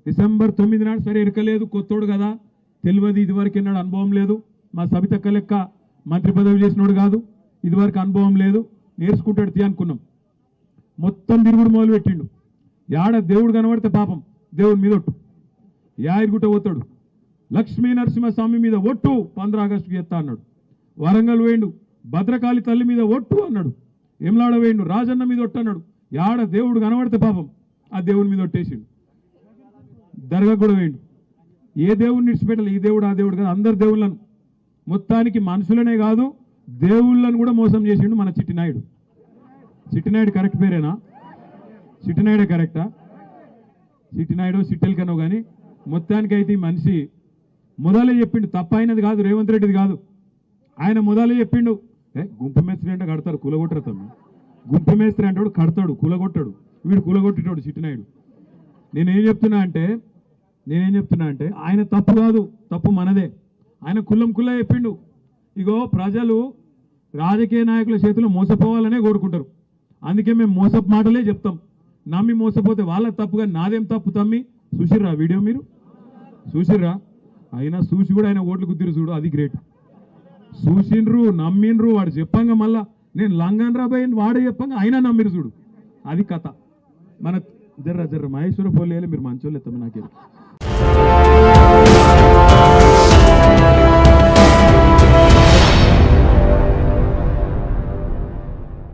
December 9 నాడు సరే ఎరకలేదు, కొత్తోడు కదా, తెలియదు, ఇదివరకు ఎన్నాడు అనుభవం లేదు, మా సబితక్క లెక్క మంత్రి పదవి చేసినోడు కాదు, ఇదివరకు అనుభవం లేదు, నేర్చుకుంటాడు తీ అనుకున్నాం. మొత్తం తిరుగుడు మొదలు పెట్టిండు. యాడ దేవుడు కనబడితే పాపం దేవుడి మీద ఒట్టు, యాయిరుగుట్ట పోతాడు, లక్ష్మీ నరసింహస్వామి మీద ఒట్టు 15 ఆగస్టుకి చేస్తా అన్నాడు. వరంగల్ వేయండు, భద్రకాళి తల్లి మీద ఒట్టు అన్నాడు. ఎమ్లాడ వేయండు, రాజన్న మీద ఒట్టు అన్నాడు. యాడ దేవుడు కనబడితే పాపం ఆ దేవుడి మీద ఒట్టేసిండు. దర్గా కూడా వేయండు. ఏ దేవుడిని విడిచిపెట్టాలి, ఈ దేవుడు ఆ దేవుడు కాదు, అందరు దేవుళ్ళను, మొత్తానికి మనుషులనే కాదు దేవుళ్ళను కూడా మోసం చేసిండు మన చిట్టినాయుడు. చిట్టినాయుడు కరెక్ట్ పేరేనా? చిట్టినాయుడే కరెక్టా? చిట్టినాయుడు సిట్టెలకనో కానీ మొత్తానికైతే ఈ మనిషి మొదలే చెప్పిండు, తప్ప అయినది కాదు, రేవంత్ రెడ్డిది కాదు. ఆయన మొదలే చెప్పిండు, గుంపు మేస్త్రి అంటే కడతారు, కూలగొట్టరు తమ్మి, గుంపు మేస్త్రి అంటాడు కడతాడు, కూలగొట్టాడు, వీడు కూలగొట్టేటాడు చిట్టినాయుడు. నేనేం చెప్తున్నా అంటే ఆయన తప్పు కాదు, తప్పు మనదే. ఆయన కుల్లం కుల్లా చెప్పిండు, ఇగో ప్రజలు రాజకీయ నాయకుల చేతిలో మోసపోవాలనే కోరుకుంటారు, అందుకే మేము మోసపు మాటలే చెప్తాం. నమ్మి మోసపోతే వాళ్ళ తప్పుగా నాదేం తప్పు తమ్మి? చూసిర్రా వీడియో, మీరు చూసిర్రా? అయినా చూసి కూడా ఆయన ఓట్లు గుద్దిరు చూడు, అది గ్రేట్. చూసిండ్రు, నమ్మిండ్రు, వాడు చెప్పంగా మళ్ళా నేను లంగన్ రాబోయే వాడే చెప్పంగా అయినా నమ్మిరు చూడు, అది కథ. మన జర్ర మహేశ్వర పోలేయాలి, మీరు మంచోళ్ళు ఎత్తమ్మ నాకే.